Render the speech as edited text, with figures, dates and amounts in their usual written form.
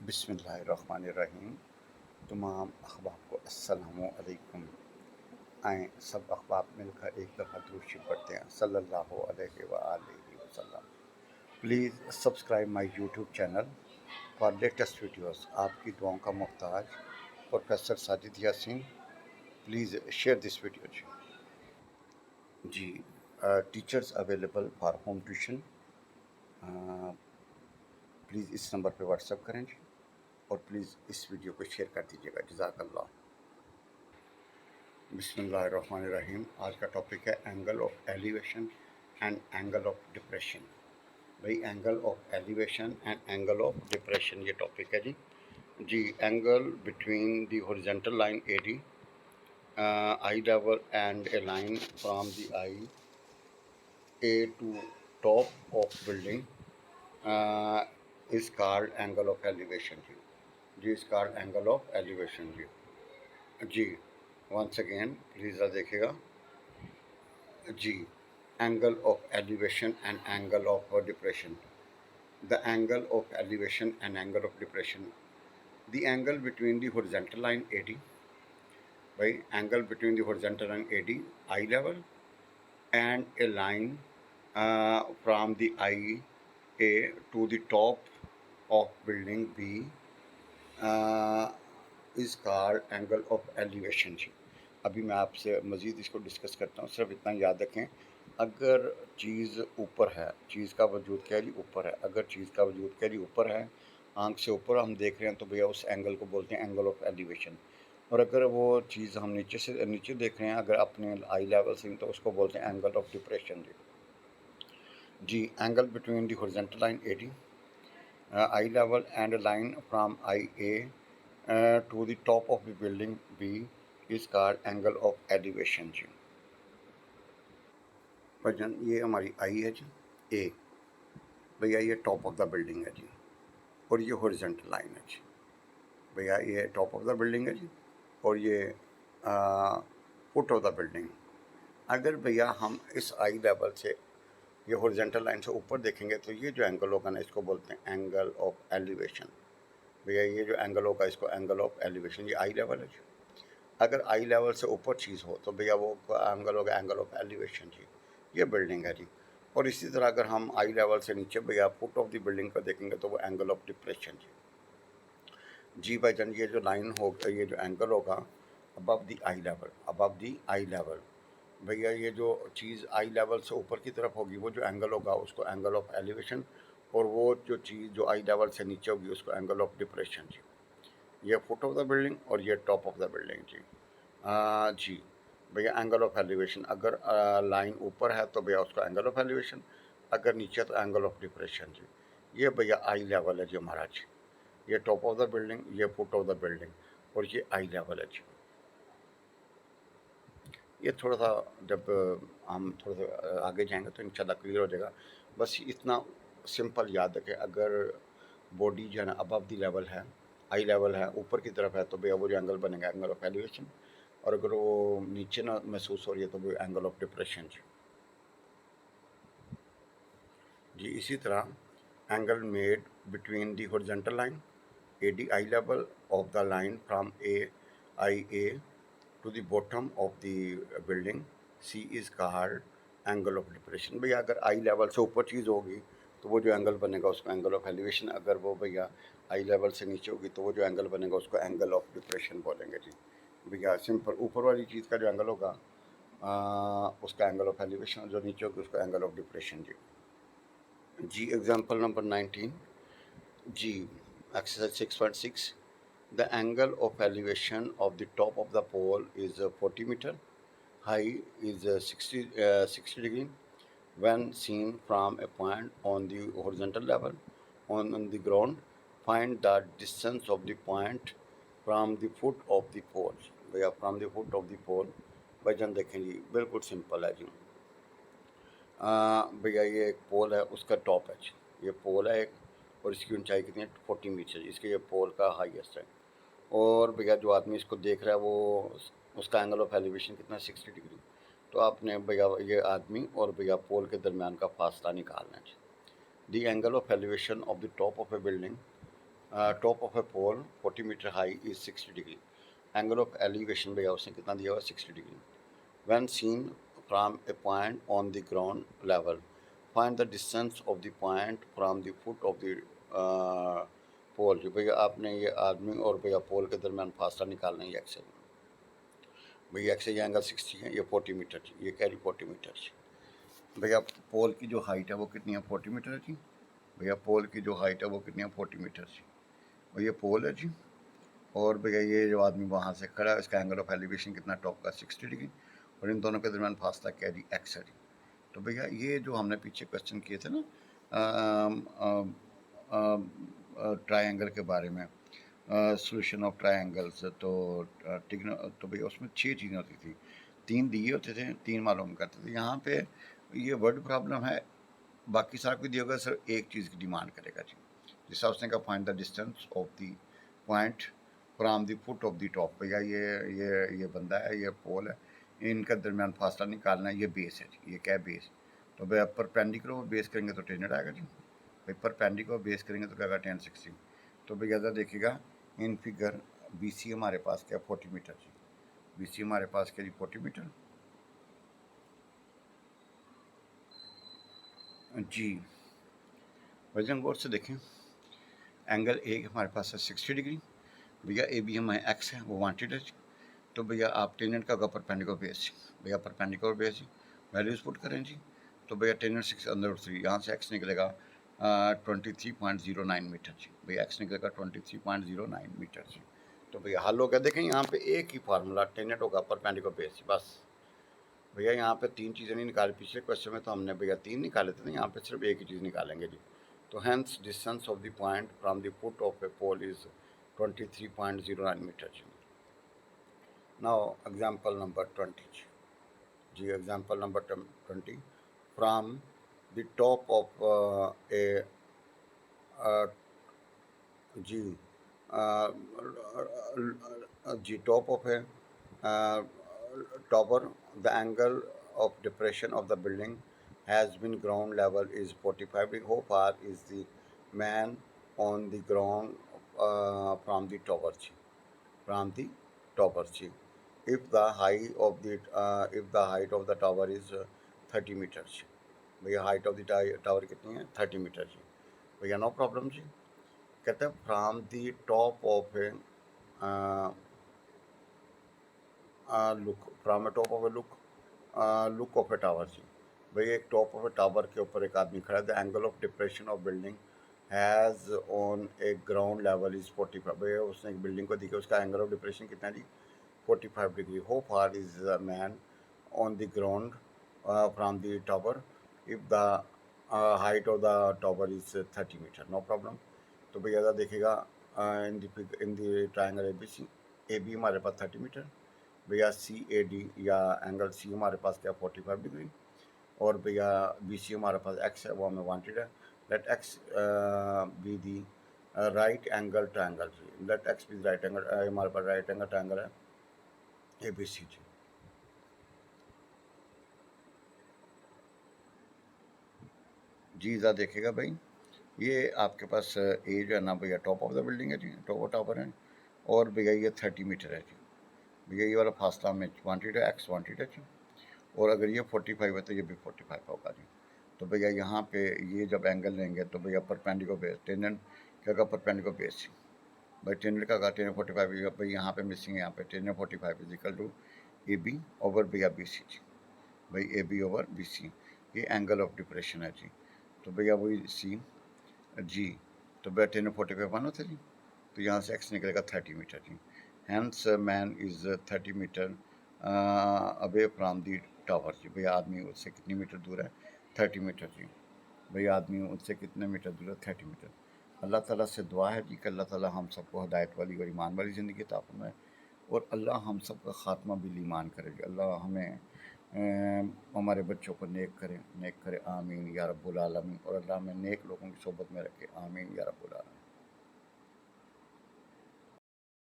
बिस्मिल्लाहिर्रहमानिर्रहीम। तमाम अहबाब को अस्सलामु अलैकुम। आएँ सब अहबाब मिलकर एक दफ़ा दुरूद शरीफ पढ़ते हैं सल्लल्लाहु अलैहि व आलिहि वसल्लम। Please subscribe my YouTube channel for latest videos. आपकी दुआओं का मोहताज professor Sajid Yasin. Please share this video जी। Teachers available for home tuition. Please इस नंबर पे व्हाट्सअप करें जी, और प्लीज़ इस वीडियो को शेयर कर दीजिएगा। जज़ाकल्लाह। बिस्मिल्लाहिर्रहमानिर्रहीम। आज का टॉपिक है angle of elevation and angle of depression. भाई, angle of elevation and angle of depression ये टॉपिक है जी। Angle between the horizontal line AD, eye level and a line from the eye A to top of building is called angle of elevation जी is called angle of elevation जी। Once again please देखिएगा जी। Angle of elevation and angle of depression. The angle of elevation and angle of depression. The angle between the horizontal line AD, भाई angle between the horizontal line AD eye level and a line from the eye A to the top of building B is called angle of elevation जी। अभी मैं आपसे मज़ीद इसको discuss करता हूँ। सिर्फ इतना याद रखें, अगर चीज़ ऊपर है, चीज़ का वजूद क्या जी ऊपर है, अगर चीज़ का वजूद क्या जी ऊपर है, आंख से ऊपर हम देख रहे हैं तो भैया उस एंगल को बोलते हैं एंगल ऑफ एलिवेशन। और अगर वो चीज़ हम नीचे से नीचे देख रहे हैं, अगर अपने आई लेवल से, तो उसको बोलते हैं एंगल ऑफ डिप्रेशन जी। Angle between the horizontal line AD, eye level and a line from IA to the top of the building B is called angle of elevation जी। भजन ये हमारी आई है जी A, भैया ये टॉप ऑफ द बिल्डिंग है जी, और ये horizontal line है जी। भैया ये टॉप ऑफ द बिल्डिंग है जी, और ये फुट ऑफ द बिल्डिंग। अगर भैया हम इस आई लेवल से ये हॉरिजॉन्टल लाइन से ऊपर देखेंगे तो ये जो एंगल होगा ना, इसको बोलते हैं एंगल ऑफ एलिवेशन। भैया ये जो एंगल होगा इसको एंगल ऑफ एलिवेशन, ये आई लेवल है जी। अगर आई लेवल से ऊपर चीज़ हो तो भैया वो एंगल होगा एंगल ऑफ एलिवेशन जी। ये बिल्डिंग है जी। और इसी तरह अगर हम आई लेवल से नीचे भैया फुट ऑफ द बिल्डिंग को देखेंगे तो वो एंगल ऑफ डिप्रेशन जी भाईजान। ये जो लाइन होगा, ये जो एंगल होगा above the I level, above the I level, भैया ये जो चीज़ आई लेवल से ऊपर की तरफ होगी वो जो एंगल होगा उसको एंगल ऑफ एलिवेशन, और वो जो चीज़ जो आई लेवल से नीचे होगी उसको एंगल ऑफ डिप्रेशन जी। ये फुट ऑफ द बिल्डिंग और ये टॉप ऑफ द बिल्डिंग जी। जी भैया एंगल ऑफ एलिवेशन, अगर लाइन ऊपर है तो भैया उसका एंगल ऑफ एलिवेशन, अगर नीचे तो एंगल ऑफ डिप्रेशन जी। ये भैया आई लेवल है जी हमारा जी। ये टॉप ऑफ द बिल्डिंग, ये फुट ऑफ द बिल्डिंग, और ये आई लेवल है जी। ये थोड़ा सा जब हम थोड़ा सा आगे जाएंगे तो इंशाल्लाह क्लियर हो जाएगा। बस इतना सिंपल याद रखें, अगर बॉडी जो है ना अबव द लेवल है, आई लेवल है, ऊपर की तरफ है, तो भैया वो जो एंगल बनेगा एंगल ऑफ एलिवेशन, और अगर वो नीचे ना महसूस हो रही है तो वो एंगल ऑफ डिप्रेशन जी। इसी तरह angle made between the horizontal line AD eye level of the line from eye a to the bottom of the building C is called angle of depression. भैया अगर आई लेवल से ऊपर चीज़ होगी तो वो जो एंगल बनेगा उसको एंगल ऑफ एलिवेशन, अगर वो भैया आई लेवल से नीचे होगी तो वो जो एंगल बनेगा उसको एंगल ऑफ डिप्रेशन बोलेंगे जी। भैया सिंपल, ऊपर वाली चीज़ का जो एंगल होगा उसका एंगल ऑफ एलिवेशन, जो नीचे होगी उसका एंगल ऑफ डिप्रेशन जी। एग्जाम्पल नंबर 19 जी। Exercise 6.6। The angle of elevation of the top of the pole is 40 meter. High is 60 degree. When seen from a point on the horizontal level on the ground, find the distance of the point from the foot of the pole. भैया from the foot of the pole, भाईजान देखें जी बिल्कुल simple है जी। भैया ये एक पोल है, उसका टॉप है जी। ये पोल है एक, और इसकी ऊंचाई कितनी है 40 मीटर, इसके ये पोल का हाईएस्ट है। और भैया जो आदमी इसको देख रहा है वो उसका एंगल ऑफ एलिवेशन कितना है 60 डिग्री। तो आपने भैया ये आदमी और भैया पोल के दरमियान का फासला निकालना है। The angle of elevation of the top of a building top of a pole 40 metre high is 60 degree, angle of elevation भैया उसने कितना दिया हुआ 60 degree, when seen from a point on the ground level find the distance of the point from the foot of the pole. जो भैया आपने ये आदमी और भैया पोल के दरमियान फासला निकालना है, ये एक्सेल भैया एक्सेल एंगल 60 है, ये 40 मीटर जी, ये कैरी 40 मीटर जी। भैया पोल की जो हाइट है वो कितनी है 40 मीटर है जी। भैया पोल की जो हाइट है वो कितनी है 40 मीटर जी, और ये पोल है जी। और भैया ये जो आदमी वहाँ से खड़ा है इसका एंगल ऑफ एलिवेशन कितना टॉप का 60 डिग्री, और इन दोनों के दरमियान फासला क्या जी एक्स है जी। तो भैया ये जो हमने पीछे क्वेश्चन किए थे ना ट्रायंगल के बारे में, सोल्यूशन ऑफ ट्रायंगल्स, तो तो भैया उसमें 6 चीज़ें होती थी, 3 दिए होते थे, 3 मालूम करते थे। यहाँ पे ये वर्ड प्रॉब्लम है, बाकी सारा कोई दिया होगा सिर्फ एक चीज़ की डिमांड करेगा जी। जैसा उसने कहा find the distance of the point from the foot of the top. भैया ये बंदा है, ये पोल है, इनका दरमियान फासला निकालना है, ये बेस है जी, ये क्या है बेस। तो भैया परपेंडिकुलर बेस करेंगे तो 10 आएगा जी, भाई परपेंडिकुलर बेस करेंगे तो क्या आएगा 1060। तो भैया ज़रा देखिएगा इन फिगर बी सी हमारे पास क्या 40 मीटर जी, बी सी हमारे पास क्या जी 40 मीटर जी। वजन गौर से देखें, एंगल ए हमारे पास है 60 डिग्री, भैया ए बी हमारे एक्स है वो वांटेड है। तो भैया आप टेनेंट का होगा परपेंडिकुलर बेस, भैया परपेंडिकुलर बेस वैल्यूज़ पुट करें जी। तो भैया टेनेंट 6 अंदर 3, यहाँ से एक्स निकलेगा 23.09 मीटर जी, भैया एक्स निकलेगा 23.09 मीटर जी। तो भैया हल हो गया। देखें यहाँ पे एक ही फार्मूला, टेनेंट होगा परपेंडिकुलर बेस, बस भैया यहाँ पे 3 चीज़ें नहीं निकाली, पिछले क्वेश्चन में तो हमने भैया 3 निकाले थे ना, यहाँ पे सिर्फ एक ही चीज़ निकालेंगे जी। तो hence distance of the point from the foot of a pole is 23.09 metre जी। नाउ एग्जाम्पल नंबर 20 जी, example number 20, from the top of a जी जी top of a tower, the angle of depression of the building has been ground level is 45 degree. How far is the man on the ground from the tower? From the tower. If the height of the tower is 30 meters. भैया height of the tower कितनी है 30 metre जी। भैया no problem जी। कहते हैं from the top of a look, from a top of a look of a tower जी। भैया एक टॉप ऑफ ए टावर के ऊपर एक आदमी खड़ा है। The angle of depression of building has on A ground level is 45। भैया उसने एक बिल्डिंग को देखा, उसका एंगल ऑफ डिप्रेशन कितना जी 45 degree. How far is the man on the ground from the tower if the height of the tower is 30 metre. No problem. तो भैया देखिएगा in the triangle A B हमारे पास 30 metre, भैया सी A D या angle C हमारे पास क्या 45 degree, और भैया बी सी हमारे पास एक्स है वो हमें वांटेड है। Let X be the right angle triangle जी, let X be right angle, हमारे पास राइट एंगल ट्रायंगल है ए बी सी जी। जी ज़रा देखिएगा भाई, ये आपके पास ए जो है ना भैया टॉप ऑफ द बिल्डिंग है जी, टॉप टावर है, और भैया ये 30 मीटर है जी। भैया ये वाला फासला हमें वांटेड है, एक्स वांटेड है जी, और अगर ये 45 है तो ये भी 45 होगा जी। तो भैया यहाँ पे ये जब एंगल लेंगे तो भैया परपेंडिकुलर बेस, टेनेंट क्या का परपेंडिकुलर बेस भाई, टेनेंट का टेन 45 भाई यहाँ पे मिसिंग है, यहाँ पे tangent 45 is equal to A B over भैया बी सी जी। भाई A B over B C, ये एंगल ऑफ डिप्रेशन है जी। तो भैया वही सी जी, तो भैया टेनेंट 45 वन होता जी, तो यहाँ से एक्स निकलेगा 30 मीटर जी। Hence man is 30 metres away from the tower जी। भैया आदमी उससे कितनी मीटर दूर है 30 मीटर जी। भैया आदमी उससे कितने मीटर दूर है 30 मीटर। अल्लाह ताला से दुआ है जी कि अल्लाह ताला हम सबको हदायत वाली और ईमान वाली ज़िंदगी अता फरमाए, और अल्लाह हम सब का ख़ात्मा बिल ईमान करे जी। अल्लाह हमें हमारे बच्चों को नेक करे आमीन या रब्बुल आलमीन, और अल्लाह हमें नेक लोगों की सोबत में रखे आमीन या रब्बुल आलमीन।